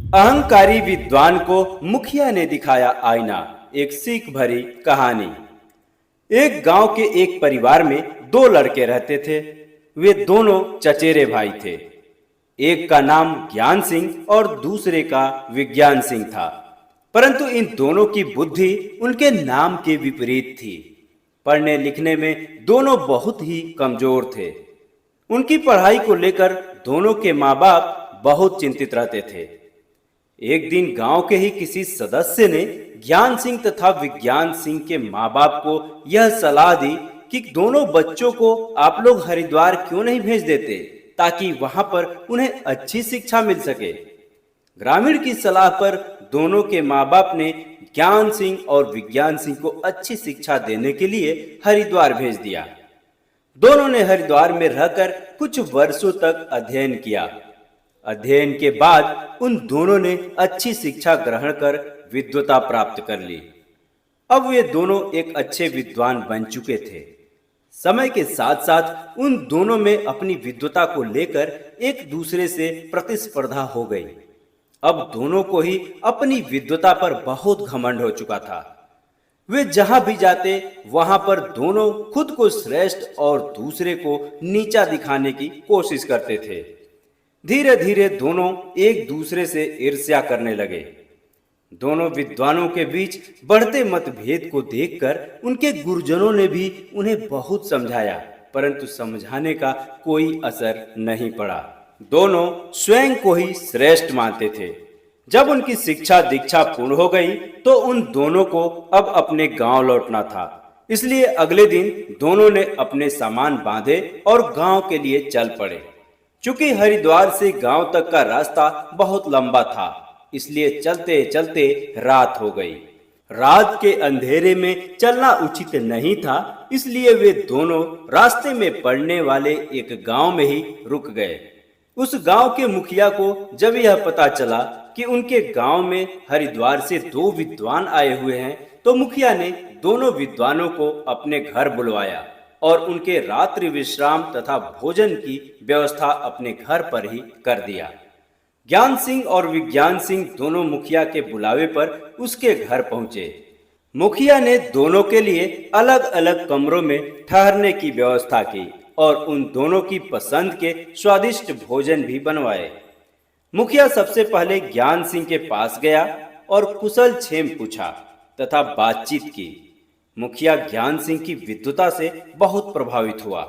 अहंकारी विद्वान को मुखिया ने दिखाया आईना। एक सीख भरी कहानी। एक गांव के एक परिवार में दो लड़के रहते थे। वे दोनों चचेरे भाई थे। एक का नाम ज्ञान सिंह और दूसरे का विज्ञान सिंह था। परंतु इन दोनों की बुद्धि उनके नाम के विपरीत थी। पढ़ने लिखने में दोनों बहुत ही कमजोर थे। उनकी पढ़ाई को लेकर दोनों के माँ बाप बहुत चिंतित रहते थे। एक दिन गांव के ही किसी सदस्य ने ज्ञान सिंह तथा विज्ञान सिंह के माँ बाप को यह सलाह दी कि दोनों बच्चों को आप लोग हरिद्वार क्यों नहीं भेज देते, ताकि वहां पर उन्हें अच्छी शिक्षा मिल सके। ग्रामीण की सलाह पर दोनों के माँ बाप ने ज्ञान सिंह और विज्ञान सिंह को अच्छी शिक्षा देने के लिए हरिद्वार भेज दिया। दोनों ने हरिद्वार में रहकर कुछ वर्षों तक अध्ययन किया। अध्ययन के बाद उन दोनों ने अच्छी शिक्षा ग्रहण कर विद्वता प्राप्त कर ली। अब वे दोनों एक अच्छे विद्वान बन चुके थे। समय के साथ साथ उन दोनों में अपनी विद्वता को लेकर एक दूसरे से प्रतिस्पर्धा हो गई। अब दोनों को ही अपनी विद्वता पर बहुत घमंड हो चुका था। वे जहां भी जाते वहां पर दोनों खुद को श्रेष्ठ और दूसरे को नीचा दिखाने की कोशिश करते थे। धीरे धीरे दोनों एक दूसरे से ईर्ष्या करने लगे। दोनों विद्वानों के बीच बढ़ते मतभेद को देखकर उनके गुरुजनों ने भी उन्हें बहुत समझाया, परंतु समझाने का कोई असर नहीं पड़ा। दोनों स्वयं को ही श्रेष्ठ मानते थे। जब उनकी शिक्षा दीक्षा पूर्ण हो गई तो उन दोनों को अब अपने गांव लौटना था। इसलिए अगले दिन दोनों ने अपने सामान बांधे और गांव के लिए चल पड़े। चूंकि हरिद्वार से गांव तक का रास्ता बहुत लंबा था, इसलिए चलते चलते रात हो गई। रात के अंधेरे में चलना उचित नहीं था, इसलिए वे दोनों रास्ते में पड़ने वाले एक गांव में ही रुक गए। उस गांव के मुखिया को जब यह पता चला कि उनके गांव में हरिद्वार से दो विद्वान आए हुए हैं, तो मुखिया ने दोनों विद्वानों को अपने घर बुलवाया और उनके रात्रि विश्राम तथा भोजन की व्यवस्था अपने घर पर ही कर दिया। ज्ञान सिंह और विज्ञान सिंह दोनों मुखिया के बुलावे पर उसके घर पहुंचे। मुखिया ने दोनों के लिए अलग अलग कमरों में ठहरने की व्यवस्था की और उन दोनों की पसंद के स्वादिष्ट भोजन भी बनवाए। मुखिया सबसे पहले ज्ञान सिंह के पास गया और कुशल क्षेम पूछा तथा बातचीत की। मुखिया ज्ञान सिंह की विद्वता से बहुत प्रभावित हुआ,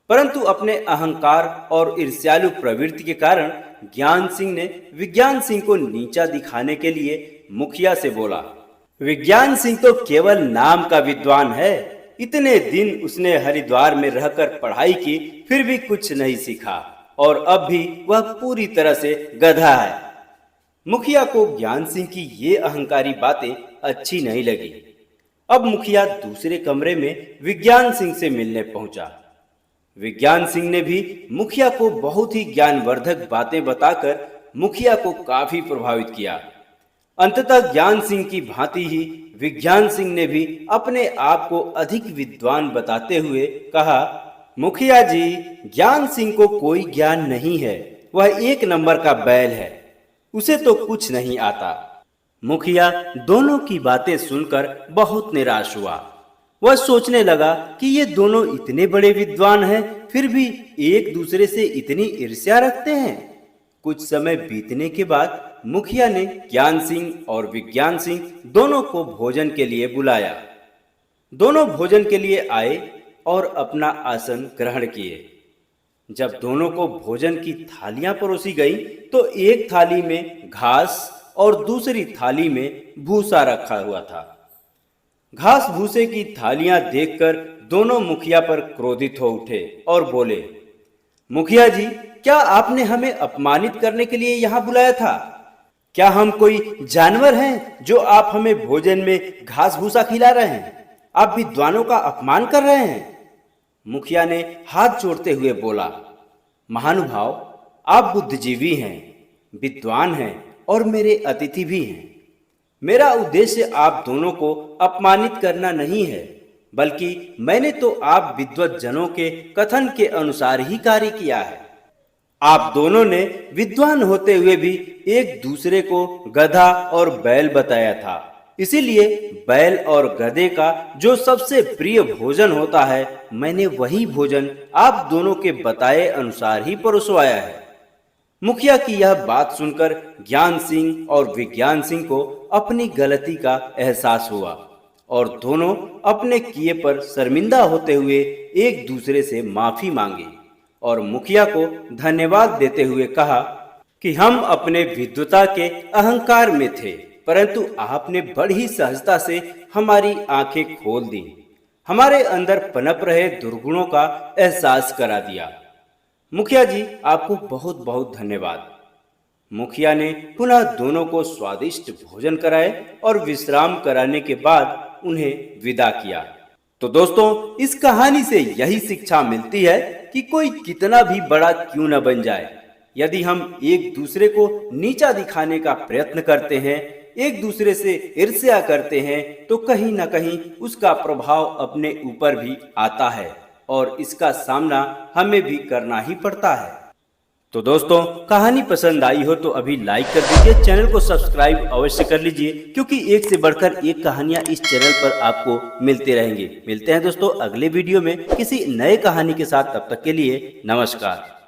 परंतु अपने अहंकार और ईर्ष्यालु प्रवृत्ति के कारण ज्ञान सिंह ने विज्ञान सिंह को नीचा दिखाने के लिए मुखिया से बोला, विज्ञान सिंह तो केवल नाम का विद्वान है। इतने दिन उसने हरिद्वार में रहकर पढ़ाई की, फिर भी कुछ नहीं सीखा और अब भी वह पूरी तरह से गधा है। मुखिया को ज्ञान सिंह की ये अहंकारी बातें अच्छी नहीं लगी। अब मुखिया दूसरे कमरे में विज्ञान सिंह से मिलने पहुंचा। विज्ञान सिंह ने भी मुखिया को बहुत ही ज्ञानवर्धक बातें बताकर मुखिया को काफी प्रभावित किया। अंततः ज्ञान सिंह की भांति ही विज्ञान सिंह ने भी अपने आप को अधिक विद्वान बताते हुए कहा, मुखिया जी, ज्ञान सिंह को कोई ज्ञान नहीं है। वह एक नंबर का बैल है, उसे तो कुछ नहीं आता। मुखिया दोनों की बातें सुनकर बहुत निराश हुआ। वह सोचने लगा कि ये दोनों इतने बड़े विद्वान हैं, फिर भी एक दूसरे से इतनी ईर्ष्या रखते हैं। कुछ समय बीतने के बाद मुखिया ने ज्ञान सिंह और विज्ञान सिंह दोनों को भोजन के लिए बुलाया। दोनों भोजन के लिए आए और अपना आसन ग्रहण किए। जब दोनों को भोजन की थालियां परोसी गई तो एक थाली में घास और दूसरी थाली में भूसा रखा हुआ था। घास भूसे की थालियां देखकर दोनों मुखिया पर क्रोधित हो उठे और बोले, मुखिया जी, क्या आपने हमें अपमानित करने के लिए यहाँ बुलाया था? क्या हम कोई जानवर हैं जो आप हमें भोजन में घास भूसा खिला रहे हैं? आप विद्वानों का अपमान कर रहे हैं। मुखिया ने हाथ जोड़ते हुए बोला, महानुभाव, आप बुद्धिजीवी हैं, विद्वान हैं और मेरे अतिथि भी हैं। मेरा उद्देश्य आप दोनों को अपमानित करना नहीं है, बल्कि मैंने तो आप विद्वत जनों के कथन के अनुसार ही कार्य किया है। आप दोनों ने विद्वान होते हुए भी एक दूसरे को गधा और बैल बताया था। इसीलिए बैल और गधे का जो सबसे प्रिय भोजन होता है, मैंने वही भोजन आप दोनों के बताए अनुसार ही परोसवाया है। मुखिया की यह बात सुनकर ज्ञान सिंह और विज्ञान सिंह को अपनी गलती का एहसास हुआ और दोनों अपने किए पर शर्मिंदा होते हुए एक दूसरे से माफी मांगी और मुखिया को धन्यवाद देते हुए कहा कि हम अपने विद्वता के अहंकार में थे, परंतु आपने बड़ी सहजता से हमारी आंखें खोल दी, हमारे अंदर पनप रहे दुर्गुणों का एहसास करा दिया। मुखिया जी, आपको बहुत बहुत धन्यवाद। मुखिया ने पुनः दोनों को स्वादिष्ट भोजन कराए और विश्राम कराने के बाद उन्हें विदा किया। तो दोस्तों, इस कहानी से यही शिक्षा मिलती है कि कोई कितना भी बड़ा क्यों न बन जाए, यदि हम एक दूसरे को नीचा दिखाने का प्रयत्न करते हैं, एक दूसरे से ईर्ष्या करते हैं, तो कहीं न कहीं उसका प्रभाव अपने ऊपर भी आता है और इसका सामना हमें भी करना ही पड़ता है। तो दोस्तों, कहानी पसंद आई हो तो अभी लाइक कर दीजिए, चैनल को सब्सक्राइब अवश्य कर लीजिए, क्योंकि एक से बढ़कर एक कहानियां इस चैनल पर आपको मिलते रहेंगे। मिलते हैं दोस्तों अगले वीडियो में किसी नए कहानी के साथ, तब तक के लिए नमस्कार।